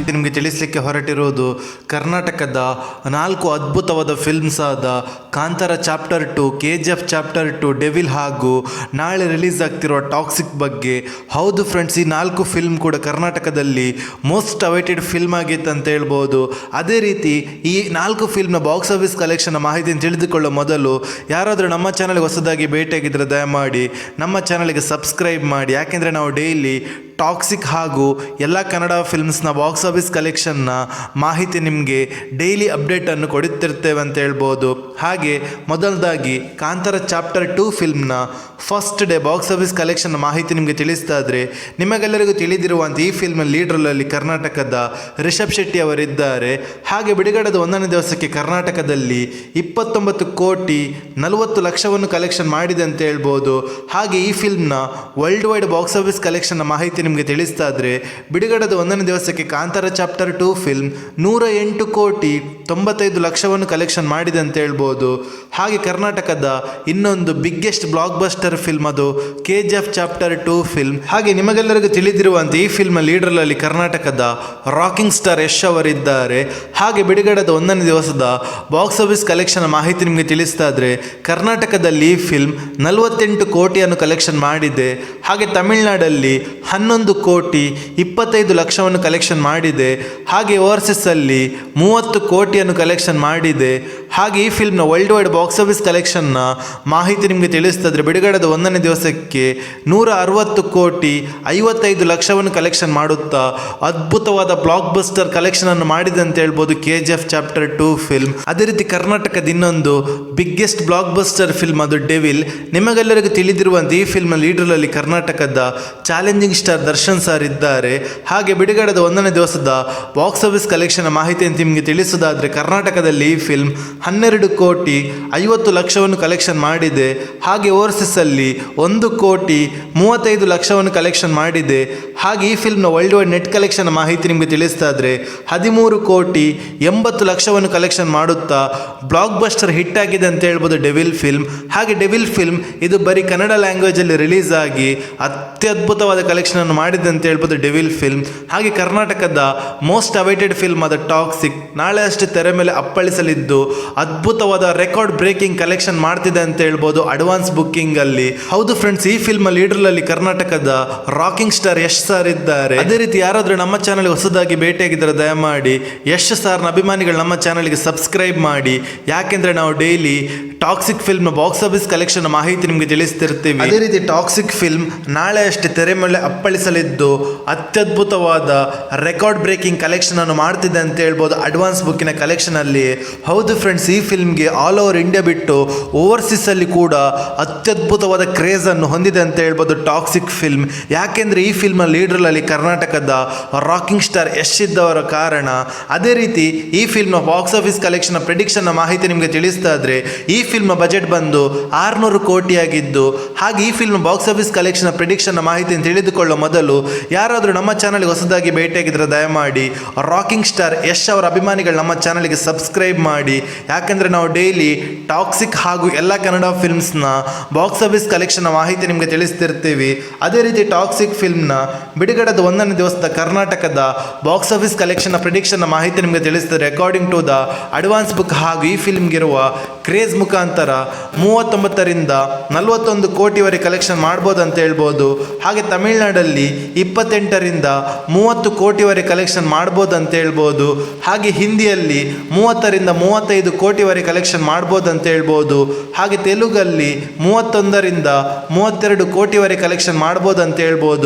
ನಿಮಗೆ ತಿಳಿಸಲಿಕ್ಕೆ ಹೊರಟಿರುವುದು ಕರ್ನಾಟಕದ 4 ಅದ್ಭುತವಾದ ಫಿಲ್ಮ್ಸ್ ಆದ Kantara chapter 2, KGF chapter 2, devil ಹಾಗೂ ನಾಳೆ ರಿಲೀಸ್ ಆಗ್ತಿರುವ ಟಾಕ್ಸಿಕ್ ಬಗ್ಗೆ. ಹೌದು ಫ್ರೆಂಡ್ಸ್, ಈ 4 ಫಿಲ್ಮ್ ಕೂಡ ಕರ್ನಾಟಕದಲ್ಲಿ ಮೋಸ್ಟ್ ಅವೈಟೆಡ್ ಫಿಲ್ಮ್ ಆಗಿತ್ತು ಅಂತ ಹೇಳ್ಬೋದು. ಅದೇ ರೀತಿ ಈ 4 ಫಿಲ್ಮ್ನ ಬಾಕ್ಸ್ ಆಫೀಸ್ ಕಲೆಕ್ಷನ್ ಮಾಹಿತಿಯನ್ನು ತಿಳಿದುಕೊಳ್ಳೋ ಮೊದಲು ಯಾರಾದರೂ ನಮ್ಮ ಚಾನಲ್ಗೆ ಹೊಸದಾಗಿ ಭೇಟಿಯಾಗಿದ್ದರೆ ದಯಮಾಡಿ ನಮ್ಮ ಚಾನಲ್ಗೆ ಸಬ್ಸ್ಕ್ರೈಬ್ ಮಾಡಿ. ಯಾಕೆಂದರೆ ನಾವು ಡೈಲಿ ಟಾಕ್ಸಿಕ್ ಹಾಗೂ ಎಲ್ಲ ಕನ್ನಡ ಫಿಲ್ಮ್ಸ್ನ ಬಾಕ್ಸ್ ಆಫೀಸ್ ಕಲೆಕ್ಷನ್ನ ಮಾಹಿತಿ ನಿಮಗೆ ಡೈಲಿ ಅಪ್ಡೇಟನ್ನು ಕೊಡುತ್ತಿರ್ತೇವೆ ಅಂತ ಹೇಳ್ಬೋದು. ಹಾಗೆ ಮೊದಲದಾಗಿ ಕಾಂತಾರ ಚಾಪ್ಟರ್ 2 ಫಿಲ್ಮ್ನ first day box office collection ಮಾಹಿತಿ ನಿಮಗೆ ತಿಳಿಸ್ತಾ ಇದ್ರೆ, ನಿಮಗೆಲ್ಲರಿಗೂ ತಿಳಿದಿರುವಂಥ ಈ ಫಿಲ್ಮ್ ಲೀಡ್ರಲ್ಲಿ ಕರ್ನಾಟಕದ ರಿಷಬ್ ಶೆಟ್ಟಿ ಅವರಿದ್ದಾರೆ. ಹಾಗೆ ಬಿಡುಗಡೆದ 1ನೇ ದಿವಸಕ್ಕೆ ಕರ್ನಾಟಕದಲ್ಲಿ 29 ಕೋಟಿ 40 ಲಕ್ಷವನ್ನು ಕಲೆಕ್ಷನ್ ಮಾಡಿದೆ ಅಂತ ಹೇಳ್ಬೋದು. ಹಾಗೆ ಈ ಫಿಲ್ಮ್ನ ವರ್ಲ್ಡ್ ವೈಡ್ ಬಾಕ್ಸ್ ಆಫೀಸ್ ಕಲೆಕ್ಷನ್ನ ಮಾಹಿತಿ ನಿಮಗೆ ತಿಳಿಸ್ತಾ ಇದ್ರೆ, ಬಿಡುಗಡೆದ 1ನೇ ದಿವಸಕ್ಕೆ ಕಾಂತಾರ ಚಾಪ್ಟರ್ 2 ಫಿಲ್ಮ್ 108 ಕೋಟಿ 95 ಲಕ್ಷವನ್ನು ಕಲೆಕ್ಷನ್ ಮಾಡಿದೆ ಅಂತ ಹೇಳ್ಬೋದು. ಹಾಗೆ ಕರ್ನಾಟಕದ ಇನ್ನೊಂದು ಬಿಗ್ಗೆಸ್ಟ್ ಬ್ಲಾಕ್ ಬಸ್ಟರ್ ಫಿಲ್ಮ್ ಅದು KGF ಚಾಪ್ಟರ್ 2 ಫಿಲ್ಮ್. ಹಾಗೆ ನಿಮಗೆಲ್ಲರಿಗೂ ತಿಳಿದಿರುವಂತೆ ಈ ಫಿಲ್ಮ್ ಲೀಡರ್ನಲ್ಲಿ ಕರ್ನಾಟಕದ ರಾಕಿಂಗ್ ಸ್ಟಾರ್ ಯಶ್ ಅವರಿದ್ದಾರೆ. ಹಾಗೆ ಬಿಡುಗಡೆದ 1ನೇ ದಿವಸದ ಬಾಕ್ಸ್ ಆಫೀಸ್ ಕಲೆಕ್ಷನ್ ಮಾಹಿತಿ ನಿಮಗೆ ತಿಳಿಸ್ತಾ ಇದ್ರೆ, ಕರ್ನಾಟಕದಲ್ಲಿ ಈ ಫಿಲ್ಮ್ 48 ಕೋಟಿಯನ್ನು ಕಲೆಕ್ಷನ್ ಮಾಡಿದೆ. ಹಾಗೆ ತಮಿಳುನಾಡಲ್ಲಿ 11 ಕೋಟಿ 25 ಲಕ್ಷವನ್ನು ಕಲೆಕ್ಷನ್ ಮಾಡಿದೆ. ಹಾಗೆ ಓವರ್ಸೀಸಲ್ಲಿ 30 ಕೋಟಿಯನ್ನು ಕಲೆಕ್ಷನ್ ಮಾಡಿದೆ. ಹಾಗೆ ಈ ಫಿಲ್ಮ್ನ ವರ್ಲ್ಡ್ ವೈಡ್ ಬಾಕ್ಸ್ ಆಫೀಸ್ ಕಲೆಕ್ಷನ್ನ ಮಾಹಿತಿ ನಿಮಗೆ ತಿಳಿಸ್ತಿದ್ರೆ, ಬಿಡುಗಡೆದ 1ನೇ ದಿವಸಕ್ಕೆ 160 ಕೋಟಿ 55 ಲಕ್ಷವನ್ನು ಕಲೆಕ್ಷನ್ ಮಾಡುತ್ತಾ ಅದ್ಭುತವಾದ ಬ್ಲಾಕ್ ಬಸ್ಟರ್ ಕಲೆಕ್ಷನನ್ನು ಮಾಡಿದೆ ಅಂತ ಹೇಳ್ಬೋದು KGF ಚಾಪ್ಟರ್ 2 ಫಿಲ್ಮ್. ಅದೇ ರೀತಿ ಕರ್ನಾಟಕದ ಇನ್ನೊಂದು ಬಿಗ್ಗೆಸ್ಟ್ ಬ್ಲಾಕ್ ಬಸ್ಟರ್ ಫಿಲ್ಮ್ ಅದು ಡೆವಿಲ್. ನಿಮಗೆಲ್ಲರಿಗೂ ತಿಳಿದಿರುವಂತೆ ಈ ಫಿಲ್ಮ್ ಲೀಡರ್ನಲ್ಲಿ ಕರ್ನಾಟಕದ ಚಾಲೆಂಜಿಂಗ್ ಸ್ಟಾರ್ ದರ್ಶನ್ ಸರ್ ಇದ್ದಾರೆ. ಹಾಗೆ ಬಿಡುಗಡೆದ 1ನೇ ದಿವಸದ ಬಾಕ್ಸ್ ಆಫೀಸ್ ಕಲೆಕ್ಷನ್ ಮಾಹಿತಿಯನ್ನು ನಿಮಗೆ ತಿಳಿಸುವುದಾದರೆ, ಕರ್ನಾಟಕದಲ್ಲಿ ಈ ಫಿಲ್ಮ್ 12 ಕೋಟಿ 50 ಲಕ್ಷವನ್ನು ಕಲೆಕ್ಷನ್ ಮಾಡಿದೆ. ಹಾಗೆ ಓವರ್ಸೀಸಲ್ಲಿ 1 ಕೋಟಿ 35 ಲಕ್ಷವನ್ನು ಕಲೆಕ್ಷನ್ ಮಾಡಿದೆ. ಹಾಗೆ ಈ ಫಿಲ್ಮ್ನ ವರ್ಲ್ಡ್ ವೈಡ್ ನೆಟ್ ಕಲೆಕ್ಷನ್ ಮಾಹಿತಿ ನಿಮಗೆ ತಿಳಿಸ್ತಾ ಇದ್ರೆ, 13 ಕೋಟಿ 80 ಲಕ್ಷವನ್ನು ಕಲೆಕ್ಷನ್ ಮಾಡುತ್ತಾ ಬ್ಲಾಕ್ ಬಸ್ಟರ್ ಹಿಟ್ ಆಗಿದೆ ಅಂತ ಹೇಳ್ಬೋದು ಡೆವಿಲ್ ಫಿಲ್ಮ್. ಹಾಗೆ ಡೆವಿಲ್ ಫಿಲ್ಮ್ ಇದು ಬರೀ ಕನ್ನಡ ಲ್ಯಾಂಗ್ವೇಜಲ್ಲಿ ರಿಲೀಸ್ ಆಗಿ ಅತ್ಯದ್ಭುತವಾದ ಕಲೆಕ್ಷನ್ ಅನ್ನು ಮಾಡಿದೆ ಅಂತ ಹೇಳ್ಬೋದು ಡೆವಿಲ್ ಫಿಲ್ಮ್. ಹಾಗೆ ಕರ್ನಾಟಕದ ಮೋಸ್ಟ್ ಅವೈಟೆಡ್ ಫಿಲ್ಮ್ ಆದ ಟಾಕ್ಸಿಕ್ ನಾಳೆ ಅಷ್ಟೇ ತೆರೆ ಮೇಲೆ ಅಪ್ಪಳಿಸಲಿದ್ದು ಅದ್ಭುತವಾದ ರೆಕಾರ್ಡ್ ಬ್ರೇಕಿಂಗ್ ಕಲೆಕ್ಷನ್ ಮಾಡ್ತಿದೆ ಅಂತ ಹೇಳ್ಬೋದು ಅಡ್ವಾನ್ಸ್ ಬುಕ್ಕಿಂಗ್ ಅಲ್ಲಿ. ಹೌದು ಫ್ರೆಂಡ್ಸ್, ಈ ಫಿಲ್ಮ್ ಲೀಡರ್ನಲ್ಲಿ ಕರ್ನಾಟಕದ ರಾಕಿಂಗ್ ಸ್ಟಾರ್ ಯಶ್ ಸರ್ ಇದ್ದಾರೆ. ಅದೇ ರೀತಿ ಯಾರಾದ್ರೂ ನಮ್ಮ ಚಾನಲ್ ಹೊಸದಾಗಿ ಭೇಟಿಯಾಗಿದ್ದರೆ ದಯಮಾಡಿ ಯಶ್ ಸರ್ನ ಅಭಿಮಾನಿಗಳು ನಮ್ಮ ಚಾನಲ್ಗೆ ಸಬ್ಸ್ಕ್ರೈಬ್ ಮಾಡಿ. ಯಾಕೆಂದ್ರೆ ನಾವು daily toxic film box office collection ಮಾಹಿತಿ ನಿಮಗೆ ತಿಳಿಸ್ತಿರ್ತೀವಿ. ಅದೇ ರೀತಿ ಟಾಕ್ಸಿಕ್ ಫಿಲ್ಮ್ ನಾಳೆ ಅಷ್ಟೇ ತೆರೆ ಮೇಲೆ ಅಪ್ಪಳಿಸಲಿದ್ದು ಅತ್ಯದ್ಭುತವಾದ ರೆಕಾರ್ಡ್ ಬ್ರೇಕಿಂಗ್ ಕಲೆಕ್ಷನ್ ಅನ್ನು ಮಾಡ್ತಿದೆ ಅಂತ ಹೇಳ್ಬೋದು ಅಡ್ವಾನ್ಸ್ ಬುಕ್ಕಿನ ಕಲೆಕ್ಷನ್ ಅಲ್ಲಿ. ಹೌದು ಫ್ರೆಂಡ್ಸ್, ಈ ಫಿಲ್ಮ್ಗೆ ಆಲ್ ಓವರ್ ಇಂಡಿಯಾ ಬಿಟ್ಟು ಓವರ್ಸೀಸ್ ಅಲ್ಲಿ ಕೂಡ ಅತ್ಯದ್ಭುತವಾದ ಕ್ರೇಜ್ ಅನ್ನು ಹೊಂದಿದೆ ಅಂತ ಹೇಳ್ಬೋದು ಟಾಕ್ಸಿಕ್ ಫಿಲ್ಮ್. ಯಾಕೆಂದ್ರೆ ಈ ಫಿಲ್ಮ್ ಲೀಡರ್ನಲ್ಲಿ ಕರ್ನಾಟಕದ ರಾಕಿಂಗ್ ಸ್ಟಾರ್ ಯಶ್ ಇದ್ದವರ ಕಾರಣ. ಅದೇ ರೀತಿ ಈ film box office collection prediction ಮಾಹಿತಿ ನಿಮಗೆ ತಿಳಿಸ್ತಾ ಇದ್ರೆ, ಈ ಫಿಲ್ಮ್ ಬಜೆಟ್ ಬಂದು 600 ಕೋಟಿ ಆಗಿದ್ದು. ಹಾಗೆ ಈ film box office collection prediction ಮಾಹಿತಿಯನ್ನು ತಿಳಿದುಕೊಳ್ಳೋ ಮೊದಲು ಯಾರಾದರೂ ನಮ್ಮ ಚಾನಲ್ಗೆ ಹೊಸದಾಗಿ ಭೇಟಿಯಾಗಿದ್ದರೆ ದಯಮಾಡಿ ರಾಕಿಂಗ್ ಸ್ಟಾರ್ ಯಶ್ ಅವರ ಅಭಿಮಾನಿಗಳು ನಮ್ಮ ಚಾನಲ್ಗೆ ಸಬ್ಸ್ಕ್ರೈಬ್ ಮಾಡಿ. ಯಾಕೆಂದರೆ ನಾವು ಡೈಲಿ ಟಾಕ್ಸಿಕ್ ಹಾಗೂ ಎಲ್ಲ ಕನ್ನಡ ಫಿಲ್ಮ್ಸ್ನ ಬಾಕ್ಸ್ ಆಫೀಸ್ ಕಲೆಕ್ಷನ್ ಮಾಹಿತಿ ನಿಮಗೆ ತಿಳಿಸ್ತಿರ್ತೀವಿ. ಅದೇ ರೀತಿ ಟಾಕ್ಸಿಕ್ ಫಿಲ್ಮ್ನ ಬಿಡುಗಡೆದ 1ನೇ ದಿವಸದ ಕರ್ನಾಟಕದ ಬಾಕ್ಸ್ ಆಫೀಸ್ ಕಲೆಕ್ಷನ್ ಪ್ರಿಡಿಕ್ಷನ್ ಮಾಹಿತಿ ನಿಮಗೆ ತಿಳಿಸ್ತಾರೆ. According to the advance book ಹಾಗೂ ಈ ಫಿಲ್ಮ್ಗಿರುವ ಕ್ರೇಜ್ ಮುಖಾಂತರ 39ರಿಂದ 41 ಕೋಟಿವರೆಗೆ ಕಲೆಕ್ಷನ್ ಮಾಡ್ಬೋದು ಅಂತ ಹೇಳ್ಬೋದು. ಹಾಗೆ ತಮಿಳುನಾಡಲ್ಲಿ 28ರಿಂದ 30 ಕೋಟಿವರೆಗೆ ಕಲೆಕ್ಷನ್ ಮಾಡ್ಬೋದು ಅಂತ ಹೇಳ್ಬೋದು. ಹಾಗೆ ಹಿಂದಿಯಲ್ಲಿ 30ರಿಂದ 35 ಕೋಟಿವರೆಗೆ ಕಲೆಕ್ಷನ್ ಮಾಡ್ಬೋದು ಅಂತ ಹೇಳ್ಬೋದು. ಹಾಗೆ ತೆಲುಗಲ್ಲಿ 31ರಿಂದ 32 ಕೋಟಿವರೆಗೆ ಕಲೆಕ್ಷನ್ ಮಾಡ್ಬೋದು ಅಂತ ಹೇಳ್ಬೋದು.